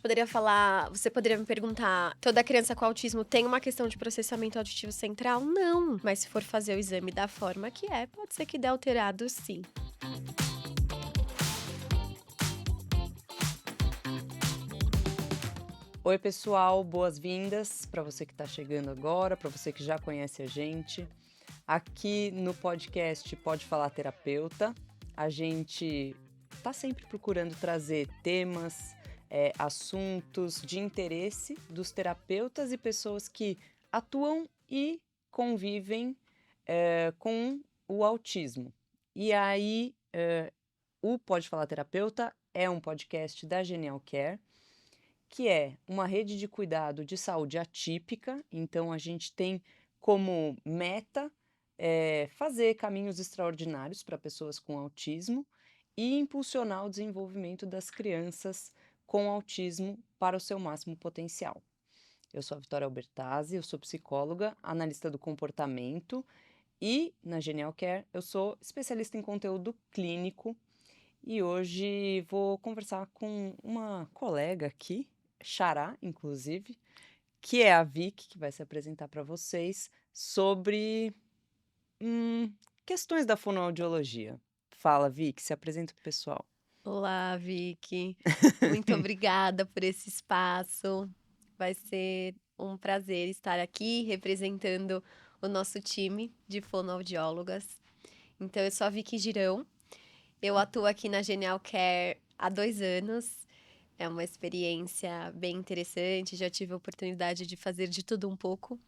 gente poderia falar, você poderia me perguntar, toda criança com autismo tem uma questão de processamento auditivo central? Não, mas se for fazer o exame da forma que é, pode ser que dê alterado sim. Oi, pessoal, boas-vindas para você que está chegando agora, para você que já conhece a gente. Aqui no podcast Pode Falar Terapeuta, a gente está sempre procurando trazer temas, assuntos de interesse dos terapeutas e pessoas que atuam e convivem com o autismo. E aí, o Pode Falar Terapeuta é um podcast da Genial Care, que é uma rede de cuidado de saúde atípica. Então, a gente tem como meta fazer caminhos extraordinários para pessoas com autismo e impulsionar o desenvolvimento das crianças com autismo para o seu máximo potencial. Eu sou a Vitória Albertazzi, eu sou psicóloga, analista do comportamento e, na Genial Care, eu sou especialista em conteúdo clínico. E hoje vou conversar com uma colega aqui, xará, inclusive, que é a Vicky, que vai se apresentar para vocês sobre questões da fonoaudiologia. Fala, Vicky, se apresenta pro pessoal. Olá, Vicky. Muito obrigada por esse espaço. Vai ser um prazer estar aqui representando o nosso time de fonoaudiólogas. Então, eu sou a Vicky Girão. Eu atuo aqui na Genial Care há 2 anos. É uma experiência bem interessante. Já tive a oportunidade de fazer de tudo um pouco.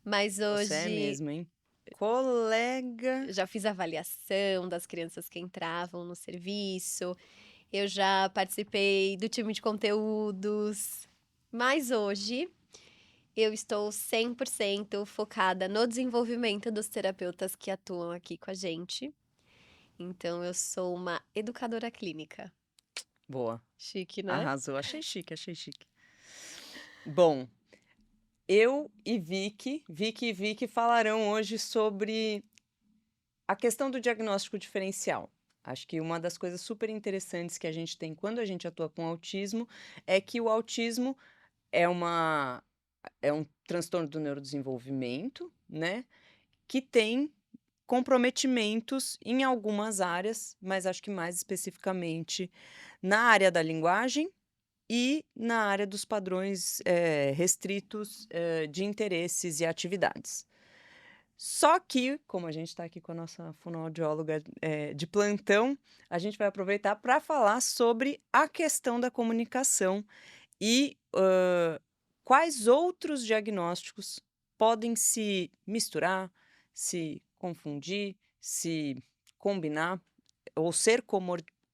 Mas Você é hoje mesmo, hein? Colega. já fiz avaliação das crianças que entravam no serviço. Eu já participei do time de conteúdos. Mas hoje eu estou 100% focada no desenvolvimento dos terapeutas que atuam aqui com a gente. Então, eu sou uma educadora clínica. Boa, Chique, né? arrasou. Achei chique, achei chique. Bom, eu e Vicky e Vicky falarão hoje sobre a questão do diagnóstico diferencial. Acho que uma das coisas super interessantes que a gente tem quando a gente atua com autismo é que o autismo é um transtorno do neurodesenvolvimento, né? Que tem comprometimentos em algumas áreas, mas acho que mais especificamente na área da linguagem e na área dos padrões restritos de interesses e atividades. Só que, como a gente está aqui com a nossa fonoaudióloga de plantão, a gente vai aproveitar para falar sobre a questão da comunicação e quais outros diagnósticos podem se misturar, se confundir, se combinar ou ser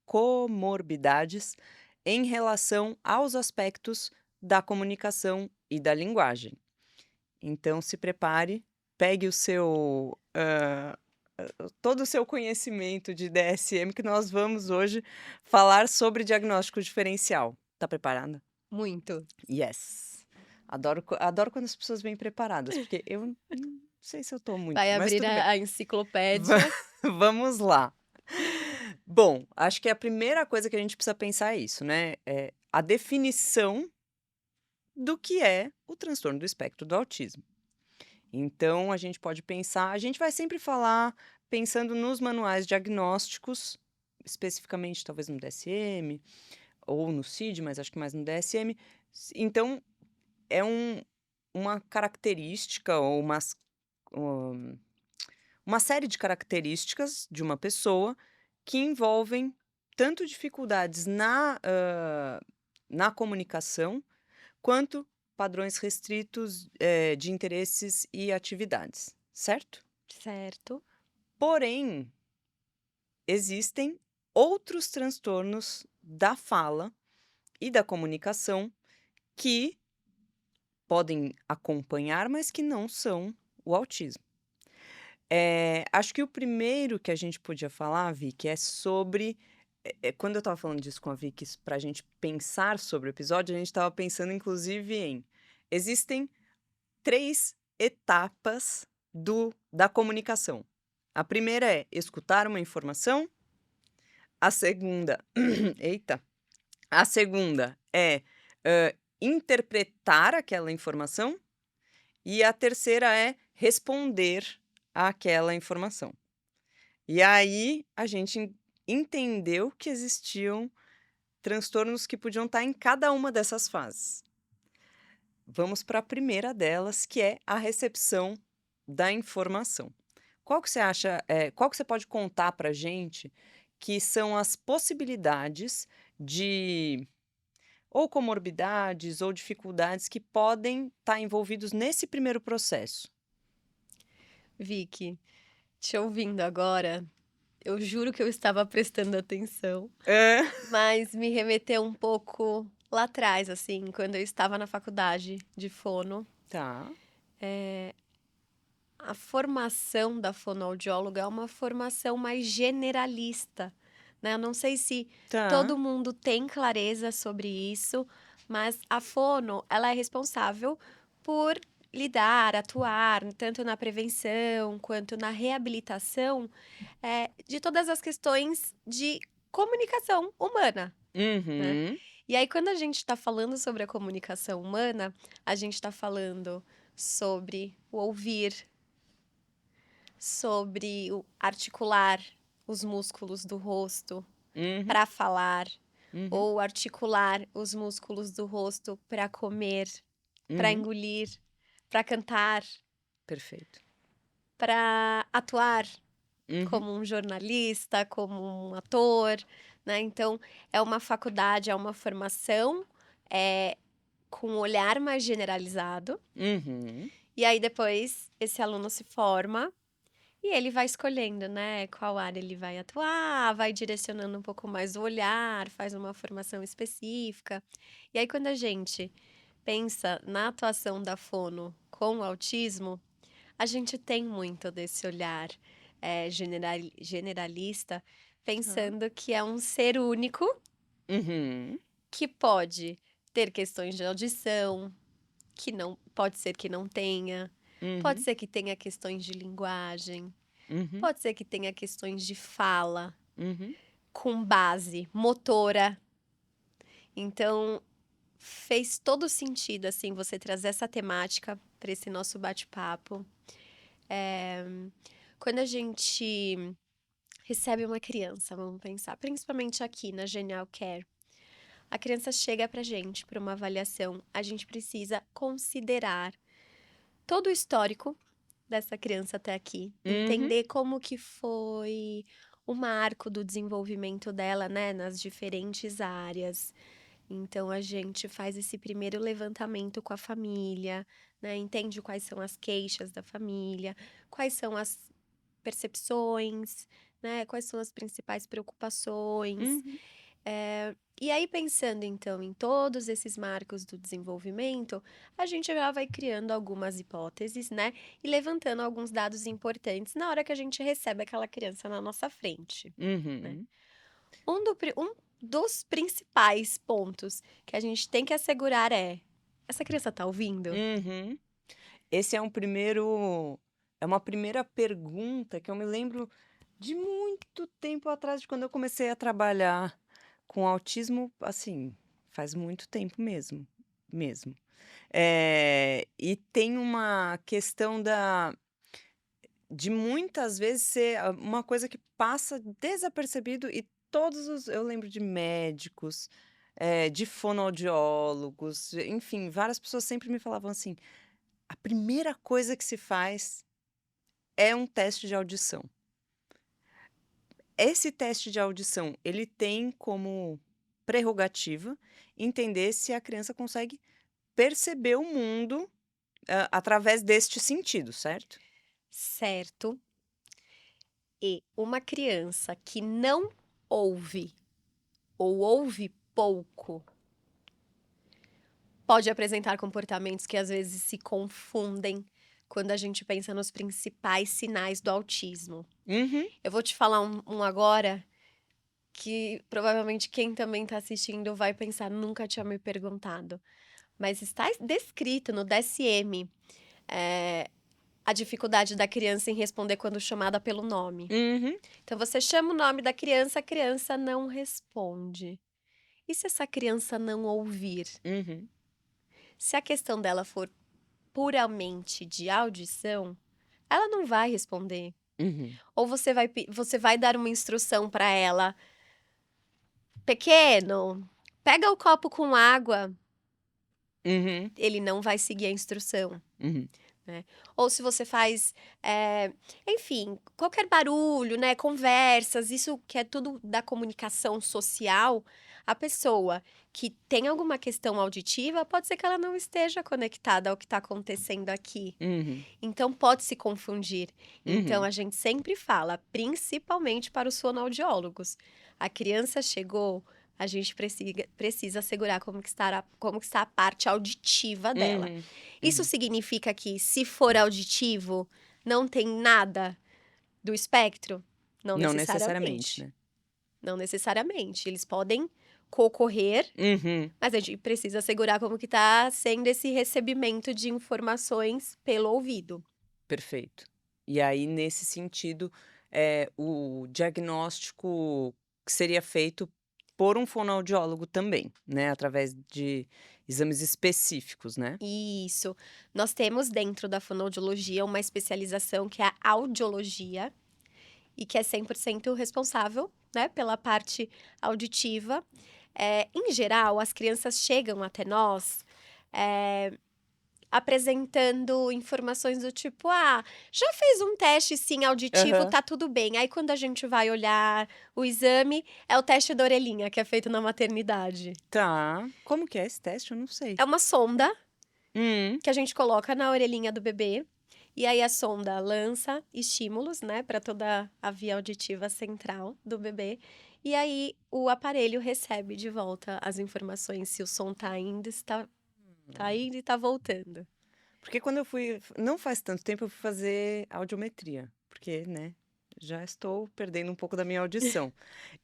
comorbidades em relação aos aspectos da comunicação e da linguagem. Então, se prepare, pegue o seu todo o seu conhecimento de DSM, que nós vamos hoje falar sobre diagnóstico diferencial. Tá preparada? Muito. Yes. Adoro quando as pessoas vêm preparadas, porque eu não sei se eu tô muito, Vai mas abrir tudo bem. a enciclopédia. Vamos lá. Bom, acho que a primeira coisa que a gente precisa pensar é isso, né? É a definição do que é o transtorno do espectro do autismo. Então, a gente pode pensar, a gente vai sempre falar pensando nos manuais diagnósticos, especificamente talvez no DSM ou no CID, mas acho que mais no DSM. Então, é uma característica ou uma série de características de uma pessoa que envolvem tanto dificuldades na comunicação quanto padrões restritos de interesses e atividades, certo? Certo. Porém, existem outros transtornos da fala e da comunicação que podem acompanhar, mas que não são o autismo. Acho que o primeiro que a gente podia falar, Vicky, é sobre. Quando eu estava falando disso com a Vicky, para a gente pensar sobre o episódio, a gente estava pensando, inclusive, em. Existem 3 etapas da comunicação. A primeira é escutar uma informação. A segunda. Eita! A segunda é interpretar aquela informação. E a terceira é responder àquela informação. E aí a gente entendeu que existiam transtornos que podiam estar em cada uma dessas fases. Vamos para a primeira delas, que é a recepção da informação. Qual que você acha, qual que você pode contar para a gente que são as possibilidades de ou comorbidades ou dificuldades que podem estar envolvidos nesse primeiro processo? Vicky, te ouvindo agora, eu juro que eu estava prestando atenção, É. mas me remeteu um pouco lá atrás, assim, quando eu estava na faculdade de fono. Tá. A formação da fonoaudióloga é uma formação mais generalista, né? Eu não sei se Tá. todo mundo tem clareza sobre isso, mas a fono, ela é responsável por lidar, atuar, tanto na prevenção quanto na reabilitação, de todas as questões de comunicação humana, né? Uhum. E aí, quando a gente está falando sobre a comunicação humana, a gente está falando sobre o ouvir, sobre o articular os músculos do rosto Uhum. para falar, Uhum. ou articular os músculos do rosto para comer, para Uhum. engolir, para cantar, Perfeito. para atuar Uhum. como um jornalista, como um ator, né? Então, é uma faculdade, é uma formação, com um olhar mais generalizado. Uhum. E aí, depois, esse aluno se forma e ele vai escolhendo, né, qual área ele vai atuar, vai direcionando um pouco mais o olhar, faz uma formação específica. E aí, quando a gente pensa na atuação da fono com o autismo, a gente tem muito desse olhar generalista, pensando que é um ser único Uhum. que pode ter questões de audição, que não pode ser que não tenha, pode Uhum. ser que tenha questões de linguagem, Uhum. pode ser que tenha questões de fala Uhum. com base motora. Então, fez todo sentido, assim, você trazer essa temática para esse nosso bate-papo. Quando a gente recebe uma criança, vamos pensar, principalmente aqui na Genial Care, a criança chega pra gente para uma avaliação, a gente precisa considerar todo o histórico dessa criança até aqui, Uhum. entender como que foi o marco do desenvolvimento dela, né, nas diferentes áreas. Então a gente faz esse primeiro levantamento com a família, né, entende quais são as queixas da família, quais são as percepções, né, quais são as principais preocupações. Uhum. E aí, pensando então em todos esses marcos do desenvolvimento, a gente já vai criando algumas hipóteses, né? E levantando alguns dados importantes na hora que a gente recebe aquela criança na nossa frente, né? Uhum. Um dos principais pontos que a gente tem que assegurar é: essa criança tá ouvindo? Uhum. Esse é uma primeira pergunta que eu me lembro de muito tempo atrás, de quando eu comecei a trabalhar com autismo, assim, faz muito tempo mesmo, mesmo. E tem uma questão de muitas vezes ser uma coisa que passa desapercebido e eu lembro de médicos, de fonoaudiólogos, enfim, várias pessoas sempre me falavam assim: "A primeira coisa que se faz é um teste de audição". Esse teste de audição, ele tem como prerrogativa entender se a criança consegue perceber o mundo, através deste sentido, certo? Certo. E uma criança que não ouve ou ouve pouco pode apresentar comportamentos que às vezes se confundem quando a gente pensa nos principais sinais do autismo. Uhum. Eu vou te falar um agora que provavelmente quem também está assistindo vai pensar, nunca tinha me perguntado. Mas está descrito no DSM, a dificuldade da criança em responder quando chamada pelo nome. Uhum. Então você chama o nome da criança, a criança não responde. E se essa criança não ouvir? Uhum. Se a questão dela for puramente de audição, ela não vai responder. Uhum. Ou você vai dar uma instrução para ela, pequeno, pega o copo com água, Uhum. ele não vai seguir a instrução. Uhum. Ou se você faz, enfim, qualquer barulho, né, conversas, isso que é tudo da comunicação social, a pessoa que tem alguma questão auditiva, pode ser que ela não esteja conectada ao que está acontecendo aqui. Uhum. Então, pode se confundir. Então, Uhum. a gente sempre fala, principalmente para os fonoaudiólogos, a criança chegou, a gente precisa assegurar como que está a parte auditiva dela. Uhum. Isso Uhum. significa que, se for auditivo, não tem nada do espectro? Não Não necessariamente, necessariamente. né? Não necessariamente. Eles podem concorrer, Uhum. mas a gente precisa assegurar como que está sendo esse recebimento de informações pelo ouvido. Perfeito. E aí, nesse sentido, o diagnóstico seria feito por um fonoaudiólogo também, né, através de exames específicos, né? Isso. Nós temos dentro da fonoaudiologia uma especialização que é a audiologia e que é 100% responsável, né, pela parte auditiva. Em geral, as crianças chegam até nós, apresentando informações do tipo: "Ah, já fez um teste sim auditivo, Aham. tá tudo bem". Aí quando a gente vai olhar o exame, é o teste da orelhinha que é feito na maternidade. Tá. Como que é esse teste? Eu não sei. É uma sonda Hum. que a gente coloca na orelhinha do bebê, e aí a sonda lança estímulos, né, para toda a via auditiva central do bebê, e aí o aparelho recebe de volta as informações se o som tá indo, se tá indo e tá voltando. Porque quando eu fui não faz tanto tempo, eu fui fazer audiometria, porque, né, já estou perdendo um pouco da minha audição.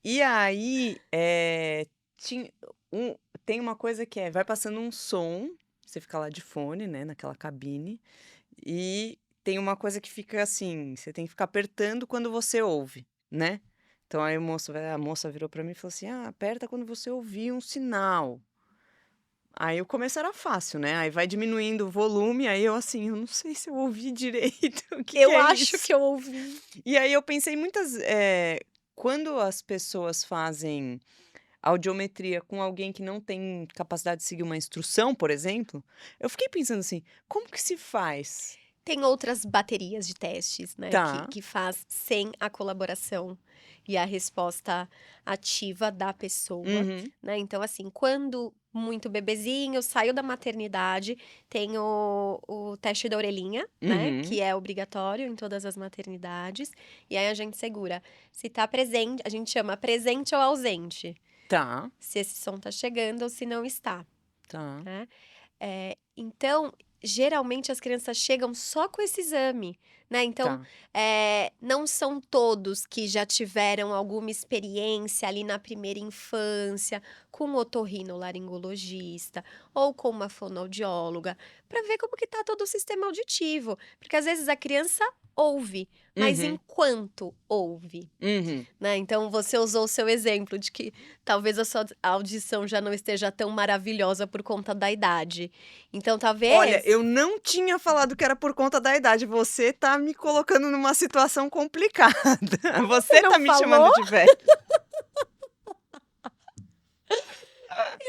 E aí, tin um tem uma coisa que vai passando um som, você fica lá de fone, né, naquela cabine, e tem uma coisa que fica assim, você tem que ficar apertando quando você ouve, né. Então aí a moça virou pra mim e falou assim: "Ah, aperta quando você ouvir um sinal". Aí o começo era fácil, né, aí vai diminuindo o volume, aí eu assim: "Eu não sei se eu ouvi direito, o que que Eu é acho isso?". que eu ouvi. E aí eu pensei quando as pessoas fazem audiometria com alguém que não tem capacidade de seguir uma instrução, por exemplo, eu fiquei pensando assim: "Como que se faz?". Tem outras baterias de testes, né, que Tá. que faz sem a colaboração e a resposta ativa da pessoa, Uhum. né. Então, assim, quando muito bebezinho, saiu da maternidade, tem o teste da orelhinha, né, Uhum. que é obrigatório em todas as maternidades, e aí a gente segura se tá presente, a gente chama presente ou ausente, Tá, se esse som tá chegando ou se não está, tá, né. Então, geralmente as crianças chegam só com esse exame, né, então, tá. não são todos que já tiveram alguma experiência ali na primeira infância, com um otorrinolaringologista ou com uma fonoaudióloga, para ver como que tá todo o sistema auditivo, porque às vezes a criança ouve, mas Uhum, enquanto ouve, uhum. né, então você usou o seu exemplo de que talvez a sua audição já não esteja tão maravilhosa por conta da idade. Então Olha, talvez eu não tinha falado que era por conta da idade, você tá me colocando numa situação complicada. você Você não tá me falou? chamando de velha.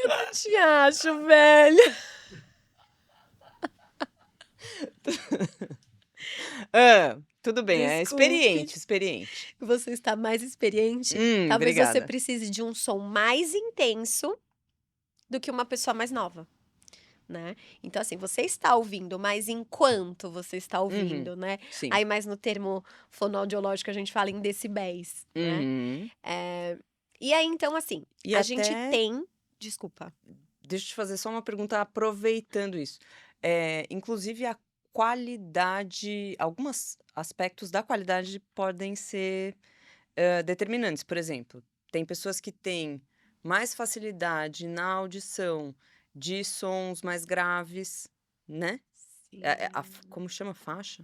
Eu não te acho velha. Tudo bem, é Desculpe. experiente, experiente. Você está mais experiente, talvez você Obrigada. precise de um som mais intenso do que uma pessoa mais nova, né. Então, assim, você está ouvindo, mas enquanto você está Uhum, ouvindo, né, sim. aí mais no termo fonoaudiológico a gente fala em decibéis, né. Uhum. E aí então, assim, E a gente até tem desculpa. deixa eu te fazer só uma pergunta aproveitando isso. Inclusive a qualidade algumas aspectos da qualidade podem ser, determinantes. Por exemplo, tem pessoas que têm mais facilidade na audição de sons mais graves, né. A f Sim. como chama? Faixa?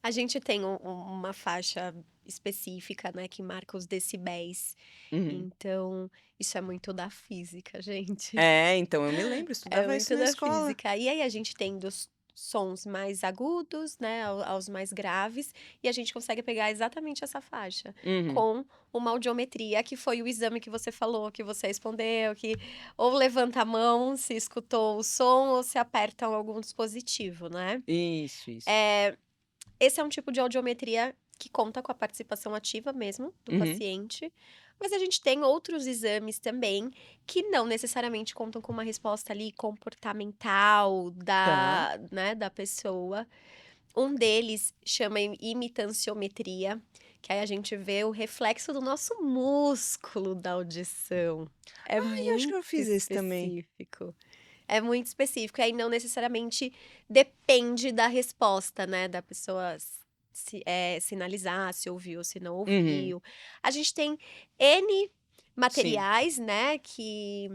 A gente tem uma faixa específica, né, que marca os decibéis. Uhum. Então, isso é muito da física, gente. É, então eu me lembro, É estudava isso muito na da escola. física. E aí a gente tem dos sons mais agudos, né, aos mais graves, e a gente consegue pegar exatamente essa faixa Uhum. com uma audiometria, que foi o exame que você falou, que você respondeu, que ou levanta a mão se escutou o som ou se aperta algum dispositivo, né? Isso. Esse é um tipo de audiometria que conta com a participação ativa mesmo do Uhum. paciente, mas a gente tem outros exames também que não necessariamente contam com uma resposta ali comportamental Tá. da pessoa. Um deles chama imitanciometria, que aí a gente vê o reflexo do nosso músculo da audição. É Ai, acho que muito eu fiz esse também. específico. É muito específico, e aí não necessariamente depende da resposta, né, da pessoa sinalizar se ouviu ou se não Uhum. ouviu. A gente tem N Sim, materiais, né, que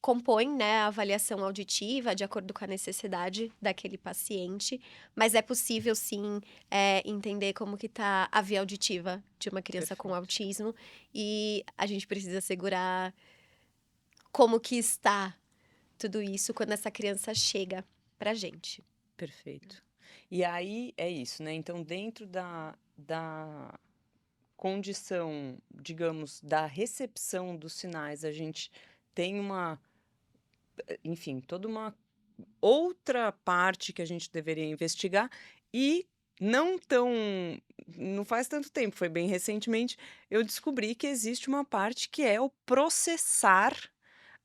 compõem, né, a avaliação auditiva de acordo com a necessidade daquele paciente, mas é possível sim, entender como que tá a via auditiva de uma criança com perfeito. autismo, e a gente precisa assegurar como que está tudo isso quando essa criança chega pra gente. Perfeito. E aí é isso, né? Então, dentro da condição, digamos, da recepção dos sinais, a gente tem enfim, toda uma outra parte que a gente deveria investigar e não tão, não faz tanto tempo, foi bem recentemente, eu descobri que existe uma parte que é o processar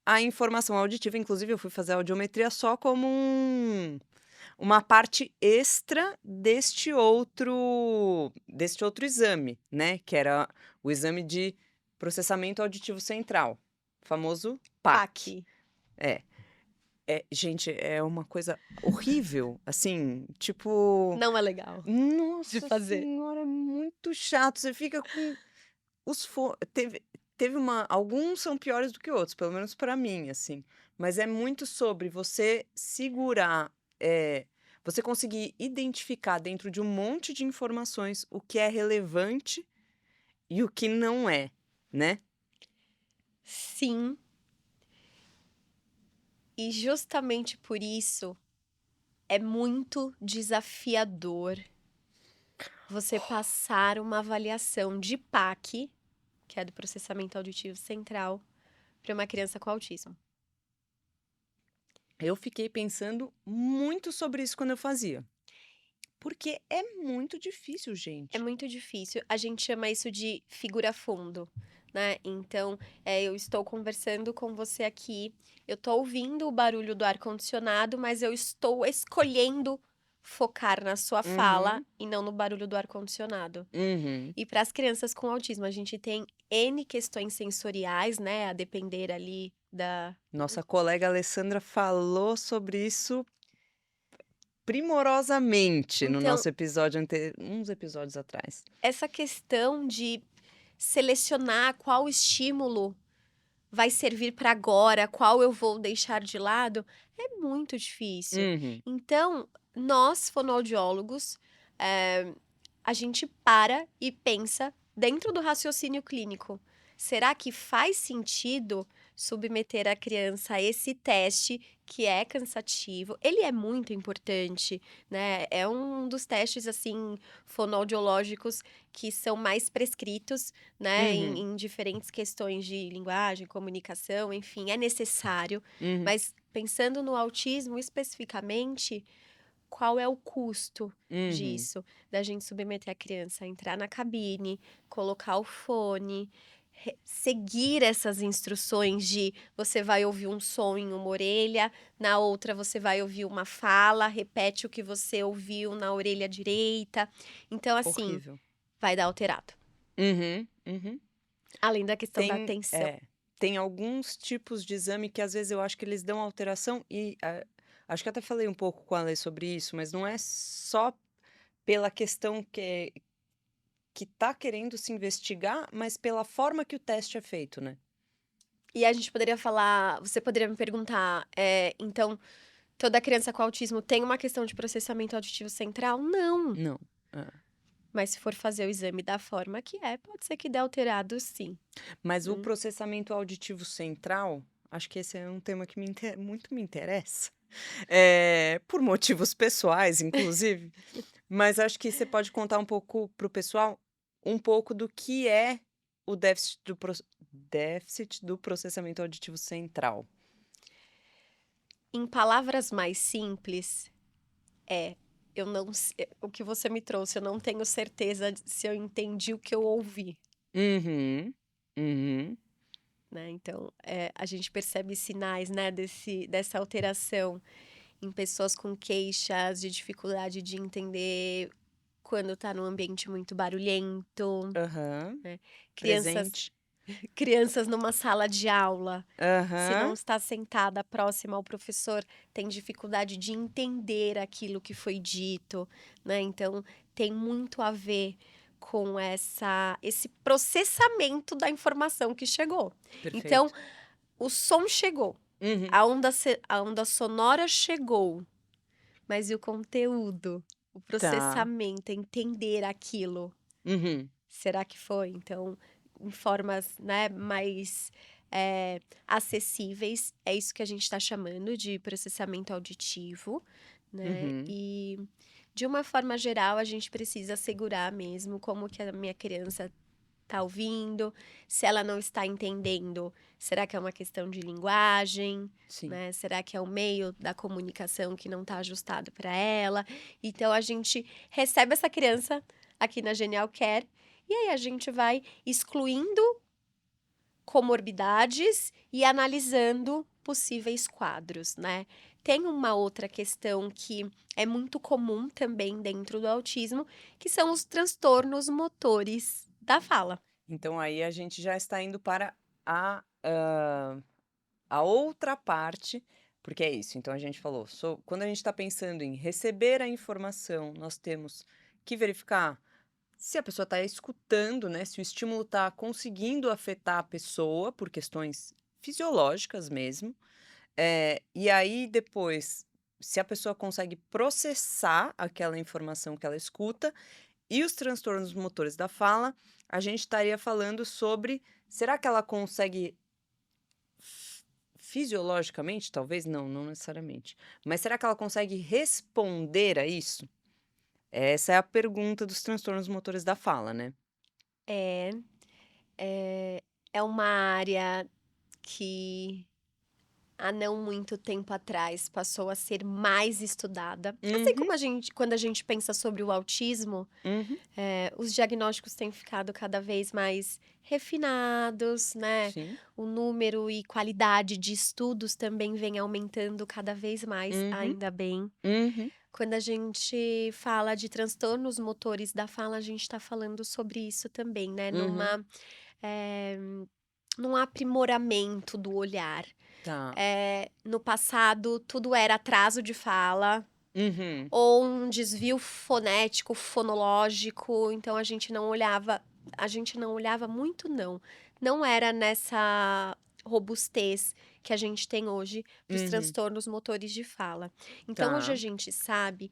a informação auditiva. Inclusive, eu fui fazer a audiometria só como uma parte extra deste outro exame, né, que era o exame de processamento auditivo central, famoso PAC. PAC, É, gente, é uma coisa horrível, assim, tipo, não é legal de nossa fazer. senhora, é muito chato, você fica com os teve alguns são piores do que outros, pelo menos pra mim, assim, mas é muito sobre você segurar, você conseguir identificar dentro de um monte de informações o que é relevante e o que não é, né. Sim, e justamente por isso é muito desafiador você passar uma avaliação de PAC, que é do processamento auditivo central, para uma criança com autismo. Eu fiquei pensando muito sobre isso quando eu fazia, porque é muito difícil, É gente. muito difícil. A gente chama isso de figura fundo, né? Então, eu estou conversando com você aqui, eu estou ouvindo o barulho do ar-condicionado, mas eu estou escolhendo focar na sua fala Uhum, e não no barulho do ar-condicionado. uhum. E para as crianças com autismo, a gente tem N questões sensoriais, né? A depender ali da. Nossa colega Alessandra falou sobre isso primorosamente no Então, nosso episódio uns episódios atrás. essa questão de selecionar qual estímulo vai servir para agora, qual eu vou deixar de lado, é muito difícil. Uhum, Então, nós, fonoaudiólogos, a gente para e pensa dentro do raciocínio clínico. Será que faz sentido submeter a criança a esse teste que é cansativo? Ele é muito importante, né? É um dos testes, assim, fonoaudiológicos que são mais prescritos, né? uhum, Em diferentes questões de linguagem, comunicação, enfim, é necessário. uhum, Mas pensando no autismo especificamente, qual é o custo uhum. disso? Da gente submeter a criança a entrar na cabine, colocar o fone, seguir essas instruções de você vai ouvir um som em uma orelha, na outra você vai ouvir uma fala, repete o que você ouviu na orelha direita. Então, assim, Horrível. vai dar alterado. Uhum, uhum. Além da questão da Tem atenção. tem alguns tipos de exame que às vezes eu acho que eles dão alteração e, acho que até falei um pouco com a Lê sobre isso, mas não é só pela questão que tá querendo se investigar, mas pela forma que o teste é feito, né. E a gente poderia falar, você poderia me perguntar, então, toda criança com autismo tem uma questão de processamento auditivo central? Não. Não. É. Mas se for fazer o exame da forma que pode ser que dê alterado sim. Mas o Hum. processamento auditivo central, acho que esse é um tema que muito me interessa, por motivos pessoais, inclusive. Mas acho que você pode contar um pouco para o pessoal, um pouco do que é o déficit do processamento auditivo central. Em palavras mais simples, eu não se o que você me trouxe, eu não tenho certeza de se eu entendi o que eu ouvi, Uhum, uhum, né, então, a gente percebe sinais, né, dessa alteração em pessoas com queixas de dificuldade de entender quando está num ambiente muito barulhento, aham, né, crianças presente. crianças numa sala de aula, se não Aham, está sentada próxima ao professor, tem dificuldade de entender aquilo que foi dito, né, então tem muito a ver com esse processamento da informação que chegou. Então, perfeito. o som chegou, Uhum, a onda sonora chegou, mas e o conteúdo? O tá. processamento, entender aquilo. Uhum, Será que foi? Então, em formas, né, mais acessíveis, é isso que a gente está chamando de processamento auditivo, né? uhum, E de uma forma geral, a gente precisa assegurar mesmo como que a minha criança está ouvindo, se ela não está entendendo, será que é uma questão de linguagem, sim. né? Será que é o meio da comunicação que não está ajustado para ela? Então a gente recebe essa criança aqui na Genial Care e aí a gente vai excluindo comorbidades e analisando possíveis quadros, né? Tem uma outra questão que é muito comum também dentro do autismo, que são os transtornos motores da fala. Então aí a gente já está indo para a outra parte, porque é isso, então a gente falou, quando a gente está pensando em receber a informação, nós temos que verificar se a pessoa está escutando, né, se o estímulo está conseguindo afetar a pessoa por questões fisiológicas mesmo, e aí depois, se a pessoa consegue processar aquela informação que ela escuta, e os transtornos motores da fala, a gente estaria falando sobre, será que ela consegue fisiologicamente? Talvez não, não necessariamente. Mas será que ela consegue responder a isso? Essa é a pergunta dos transtornos motores da fala, né? É, é, é uma área que há não muito tempo atrás passou a ser mais estudada. Assim Uhum, como quando a gente pensa sobre o autismo, uhum, os diagnósticos têm ficado cada vez mais refinados, né? sim, O número e qualidade de estudos também vem aumentando cada vez mais, uhum, ainda bem. uhum, Quando a gente fala de transtornos motores da fala, a gente está falando sobre isso também, né? uhum, Eh, num aprimoramento do olhar. tá, No passado, tudo era atraso de fala uhum, ou um desvio fonético, fonológico, então a gente não olhava muito não. Não era nessa robustez que a gente tem hoje para os uhum, transtornos motores de fala. Então hoje a tá, gente sabe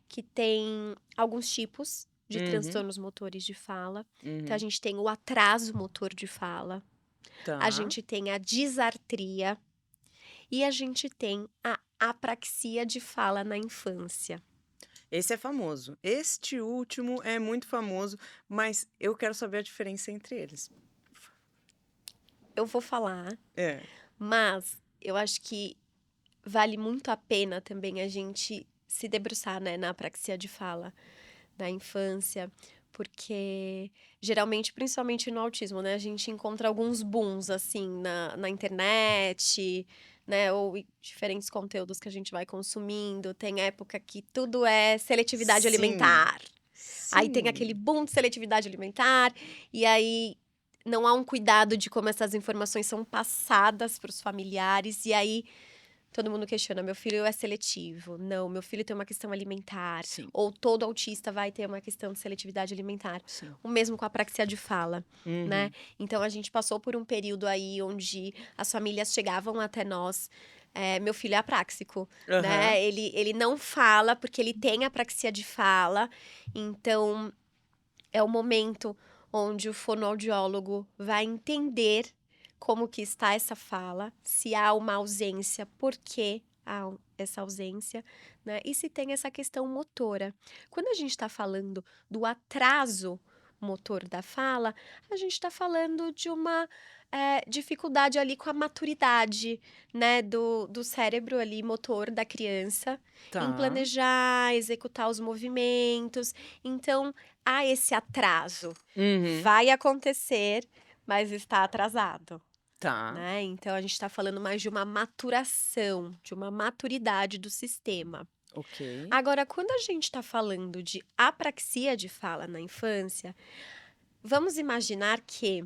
que tem alguns tipos de uhum, transtornos motores de fala. Então a uhum, gente tem o atraso motor de fala, a tá. gente tem a disartria e a gente tem a apraxia de fala na infância. Esse é famoso. Este último é muito famoso, mas eu quero saber a diferença entre eles. Eu vou falar, É. mas eu acho que vale muito a pena também a gente se debruçar, né, na apraxia de fala da infância, porque geralmente, principalmente no autismo, né, a gente encontra alguns booms assim na internet, né, ou em diferentes conteúdos que a gente vai consumindo. Tem época que tudo é seletividade Sim, alimentar. Aí tem aquele sim. boom de seletividade alimentar, e aí não há um cuidado de como essas informações são passadas para os familiares, e aí todo mundo questiona: meu filho é seletivo. Não, meu filho tem uma questão alimentar. Sim, Ou todo autista vai ter uma questão de seletividade alimentar. sim. O mesmo com a apraxia de fala, né? Uhum. Então a gente passou por um período aí onde as famílias chegavam até nós. Meu filho é apráxico, Aham. né? Ele não fala porque ele tem apraxia de fala. Então É o momento onde o fonoaudiólogo vai entender como que está essa fala, se há uma ausência, por que há essa ausência, né? E se tem essa questão motora. Quando a gente está falando do atraso motor da fala, a gente está falando de uma dificuldade ali com a maturidade, né, do cérebro ali, motor da criança, em Tá. planejar, executar os movimentos. Então, há esse atraso. Uhum. Vai acontecer, mas está atrasado, Tá. né? Então, a gente está falando mais de uma maturação, de uma maturidade do sistema. Ok. Agora, quando a gente está falando de apraxia de fala na infância, vamos imaginar que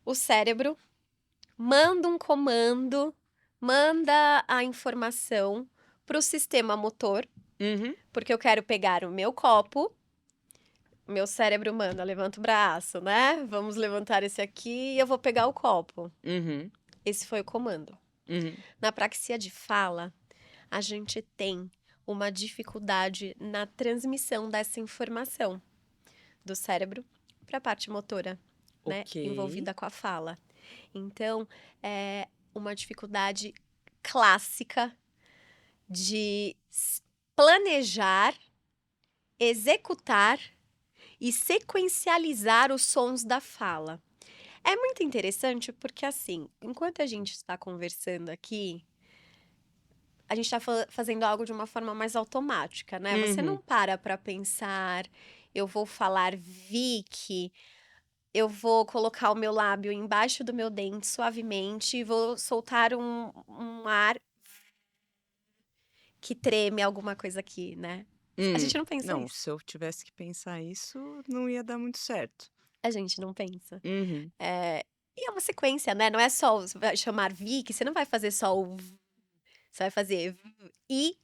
o cérebro manda um comando, manda a informação para o sistema motor, Uhum. porque eu quero pegar o meu copo. Meu cérebro manda, levanta o braço, né? Vamos levantar esse aqui e eu vou pegar o copo. Uhum. Esse foi o comando. Uhum. Na praxia de fala, a gente tem uma dificuldade na transmissão dessa informação do cérebro para a parte motora, né? Ok. Envolvida com a fala. Então, é uma dificuldade clássica de planejar, executar e sequencializar os sons da fala. É muito interessante porque, assim, enquanto a gente está conversando aqui, a gente está fazendo algo de uma forma mais automática, né? Você Uhum. não para pensar, eu vou falar Vicky, eu vou colocar o meu lábio embaixo do meu dente suavemente e vou soltar um ar que treme alguma coisa aqui, né? A gente não pensa Não, isso. se eu tivesse que pensar isso, não ia dar muito certo. A gente não pensa. Uhum. E é uma sequência, né? Não é só você vai chamar Vicky, você não vai fazer só o você vai fazer e.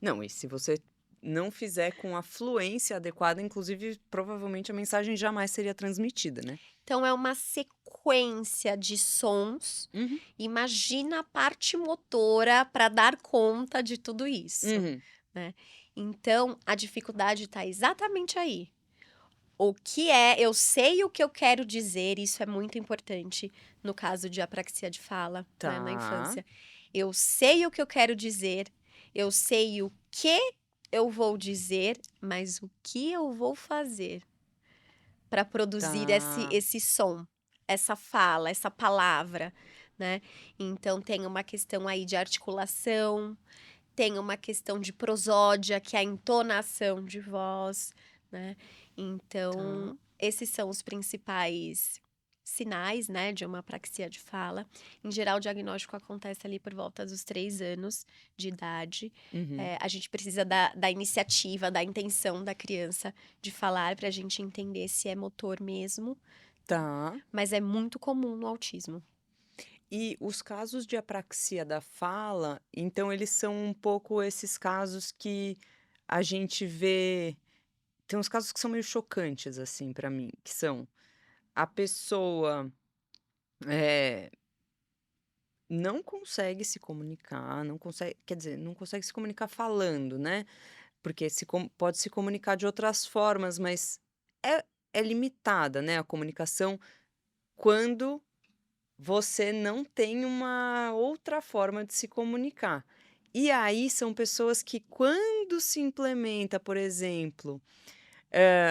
Não, e se você não fizer com a fluência adequada, inclusive, provavelmente a mensagem jamais seria transmitida, né? Então é uma sequência de sons. Uhum. Imagina a parte motora para dar conta de tudo isso, Uhum. né? Então a dificuldade está exatamente aí. O que é, eu sei o que eu quero dizer, isso é muito importante no caso de apraxia de fala, né, na Tá. infância. Eu sei o que eu quero dizer, eu sei o que eu vou dizer, mas o que eu vou fazer para produzir Tá. esse som, essa fala, essa palavra, né? Então tem uma questão aí de articulação, tem uma questão de prosódia, que é a entonação de voz, né? Tá. Então, esses são os principais sinais, né, de uma apraxia de fala. Em geral, o diagnóstico acontece ali por volta dos 3 anos de idade. Uhum. A gente precisa da iniciativa, da intenção da criança de falar para a gente entender se é motor mesmo, Tá. mas é muito comum no autismo. E os casos de apraxia da fala, então eles são um pouco esses casos que a gente vê. Tem uns casos que são meio chocantes, assim, pra mim, que são a pessoa eh, não consegue se comunicar, não consegue, quer dizer, não consegue se comunicar falando, né? Porque pode se comunicar de outras formas, mas é, é limitada, né, a comunicação quando você não tem uma outra forma de se comunicar. E aí são pessoas que, quando se implementa, por exemplo,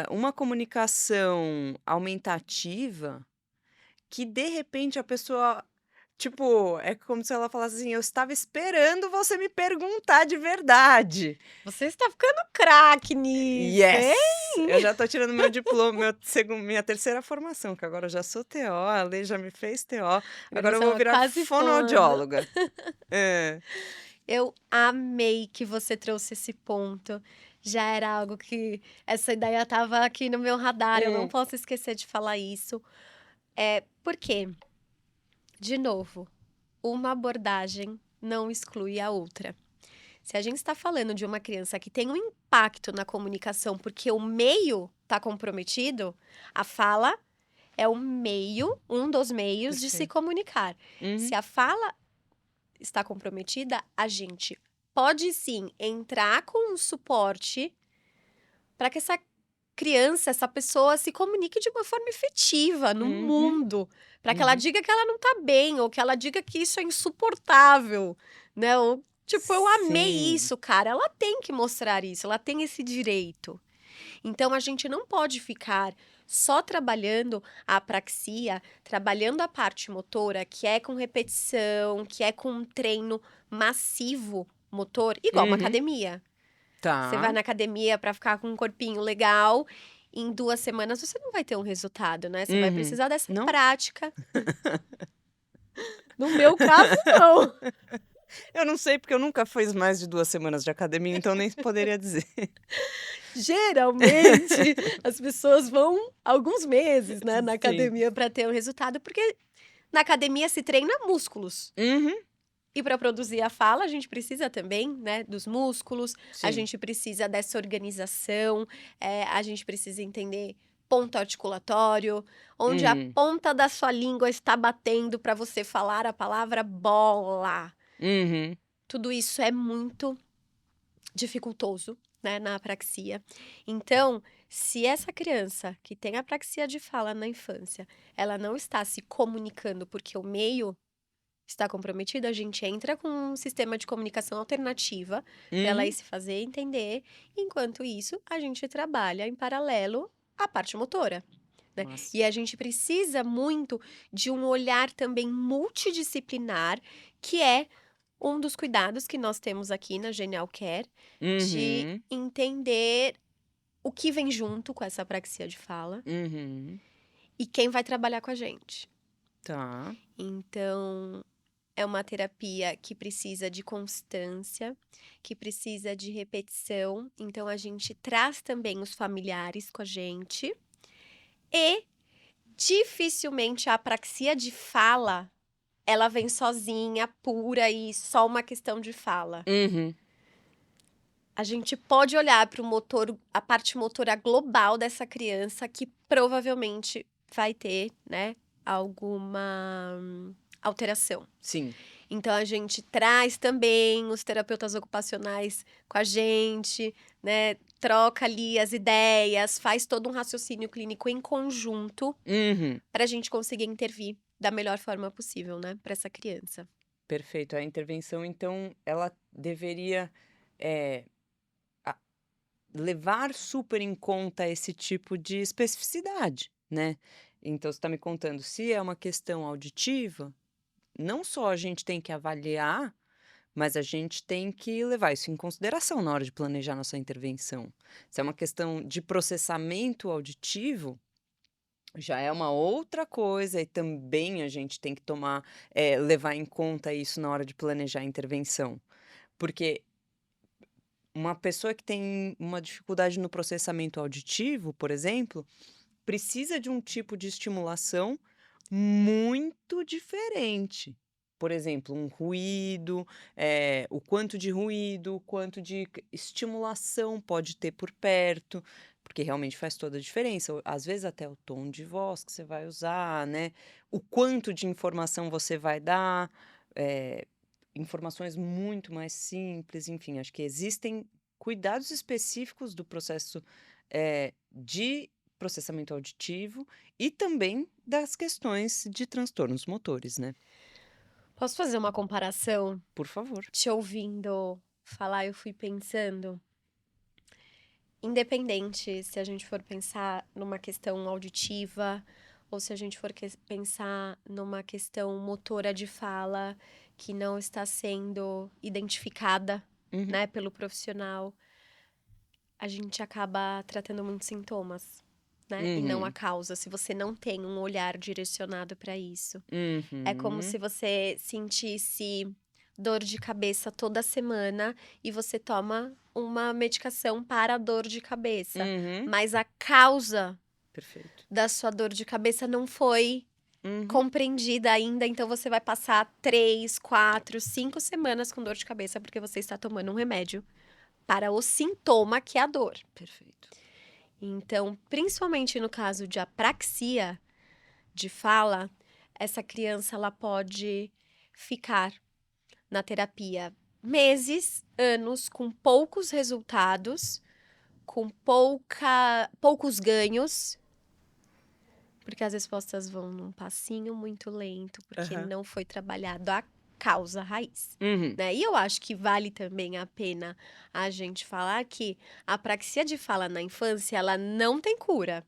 uma comunicação aumentativa, que de repente a pessoa, tipo, é como se ela falasse assim: eu estava esperando você me perguntar de verdade. Você está ficando craque nisso, Yes! hein? Eu já tô tirando meu diploma, minha terceira formação, que agora eu já sou TO, a lei já me fez TO, Agora agora eu você vou é virar quase fono. fonoaudióloga. É. Eu amei que você trouxe esse ponto. Já era algo que essa ideia estava aqui no meu radar, eu não Hum. posso esquecer de falar isso. Por quê? De novo, uma abordagem não exclui a outra. Se a gente está falando de uma criança que tem um impacto na comunicação porque o meio está comprometido, a fala é um dos meios de se Perfeito. comunicar. Uhum. Se a fala está comprometida, a gente pode sim entrar com um suporte para que essa criança, essa pessoa se comunique de uma forma efetiva no Uhum. mundo, para que ela diga que ela não tá bem, ou que ela diga que isso é insuportável, né? Ou, tipo, eu amei Sim. isso, cara. Ela tem que mostrar isso, ela tem esse direito. Então, a gente não pode ficar só trabalhando a apraxia, trabalhando a parte motora, que é com repetição, que é com um treino massivo motor, igual uma Uhum. academia. Você vai Tá. na academia para ficar com um corpinho legal, em 2 semanas você não vai ter um resultado, né? Você vai Uhum. precisar dessa Não? prática. No meu caso, não. Eu não sei, porque eu nunca fiz mais de 2 semanas de academia, então nem poderia dizer. Geralmente, as pessoas vão alguns meses, né, na Sim. academia para ter um resultado, porque na academia se treina músculos. Uhum. E para produzir a fala, a gente precisa também, né, dos músculos, a Sim. gente precisa dessa organização, a gente precisa entender ponto articulatório, onde a Uhum. ponta da sua língua está batendo para você falar a palavra bola. Uhum. Tudo isso é muito dificultoso, né, na apraxia. Então, se essa criança que tem apraxia de fala na infância, ela não está se comunicando porque o meio está comprometido, a gente entra com um sistema de comunicação alternativa para ela ir Uhum. se fazer entender. Enquanto isso, a gente trabalha em paralelo a parte motora, né? Massa. E a gente precisa muito de um olhar também multidisciplinar, que é um dos cuidados que nós temos aqui na Genial Care, de Uhum. entender o que vem junto com essa apraxia de fala Uhum. e quem vai trabalhar com a gente. Tá. Então, é uma terapia que precisa de constância, que precisa de repetição. Então, a gente traz também os familiares com a gente. E dificilmente a apraxia de fala, ela vem sozinha, pura e só uma questão de fala. Uhum. A gente pode olhar para o motor, a parte motora global dessa criança, que provavelmente vai ter, né, alguma alteração. Sim. Então, a gente traz também os terapeutas ocupacionais com a gente, né? Troca ali as ideias, faz todo um raciocínio clínico em conjunto Uhum. para a gente conseguir intervir da melhor forma possível, né? Para essa criança. Perfeito. A intervenção, então, ela deveria, eh, a levar super em conta esse tipo de especificidade, né. Então você está me contando, se é uma questão auditiva, não só a gente tem que avaliar, mas a gente tem que levar isso em consideração na hora de planejar nossa intervenção. Se é uma questão de processamento auditivo, já é uma outra coisa e também a gente tem que tomar, levar em conta isso na hora de planejar a intervenção. Porque uma pessoa que tem uma dificuldade no processamento auditivo, por exemplo, precisa de um tipo de estimulação muito diferente. Por exemplo, um ruído, o quanto de ruído, o quanto de estimulação pode ter por perto, porque realmente faz toda a diferença. Às vezes até o tom de voz que você vai usar, né? O quanto de informação você vai dar, eh, informações muito mais simples, enfim, acho que existem cuidados específicos do processo, de processamento auditivo e também das questões de transtornos motores, né. Posso fazer uma comparação? Por favor. Te ouvindo falar, eu fui pensando. Independente se a gente for pensar numa questão auditiva ou se a gente for pensar numa questão motora de fala que não está sendo identificada, Uhum. né, pelo profissional, a gente acaba tratando muitos sintomas, né, e não a Uhum. causa, se você não tem um olhar direcionado para isso. É como Uhum. se você sentisse dor de cabeça toda semana e você toma uma medicação para a dor de cabeça, Uhum. mas a causa Perfeito. da sua dor de cabeça não foi Uhum. compreendida ainda, então você vai passar 3, 4, 5 semanas com dor de cabeça porque você está tomando um remédio para o sintoma que é a dor. Perfeito. Então, principalmente no caso de apraxia de fala, essa criança ela pode ficar na terapia meses, anos, com poucos resultados, com poucos ganhos, porque as respostas vão num passinho muito lento, porque Aham. não foi trabalhado a causa raiz, Uhum. né? E eu acho que vale também a pena a gente falar que a apraxia de fala na infância, ela não tem cura,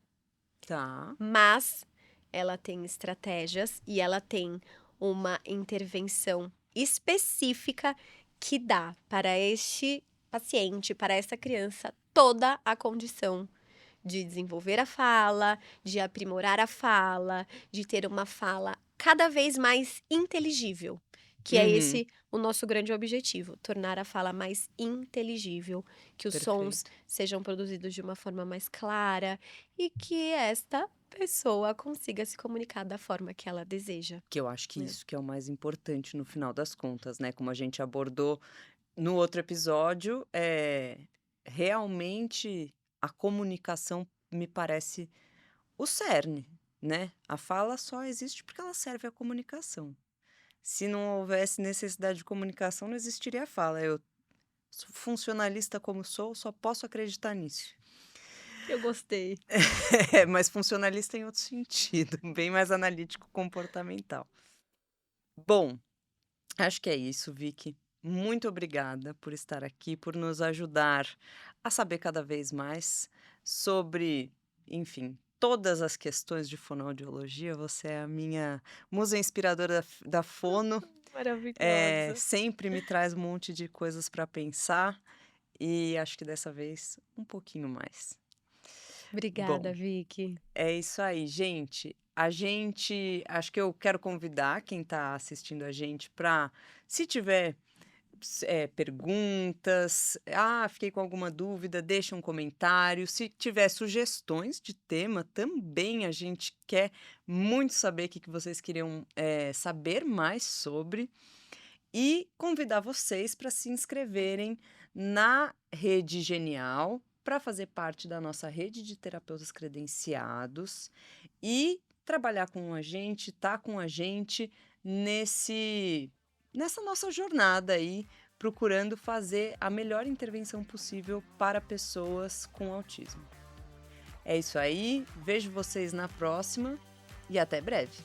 Tá. mas ela tem estratégias e ela tem uma intervenção específica que dá para este paciente, para essa criança, toda a condição de desenvolver a fala, de aprimorar a fala, de ter uma fala cada vez mais inteligível, que é Uhum. esse o nosso grande objetivo, tornar a fala mais inteligível, que os sons Perfeito. sejam produzidos de uma forma mais clara e que esta pessoa consiga se comunicar da forma que ela deseja, Que eu acho que né. isso que é o mais importante no final das contas, né, como a gente abordou no outro episódio, realmente a comunicação me parece o cerne, né. A fala só existe porque ela serve à comunicação. Se não houvesse necessidade de comunicação, não existiria a fala. Eu funcionalista como sou, só posso acreditar nisso. Eu gostei. Mas funcionalista em outro sentido, bem mais analítico comportamental. Bom, acho que é isso, Vicky. Muito obrigada por estar aqui, por nos ajudar a saber cada vez mais sobre, enfim, todas as questões de fonoaudiologia. Você é a minha musa inspiradora da fono, Maravilhosa. sempre me traz um monte de coisas para pensar e acho que dessa vez um pouquinho mais. Obrigada, Bom, Vicky. é isso aí, gente. Acho que eu quero convidar quem está assistindo a gente para, se tiver perguntas, fiquei com alguma dúvida, deixa um comentário. Se tiver sugestões de tema, também a gente quer muito saber o que vocês queriam saber mais sobre. E convidar vocês para se inscreverem na Rede Genial, para fazer parte da nossa rede de terapeutas credenciados e trabalhar com a gente, tá com a gente nessa nossa jornada aí, procurando fazer a melhor intervenção possível para pessoas com autismo. É isso aí, vejo vocês na próxima e até breve.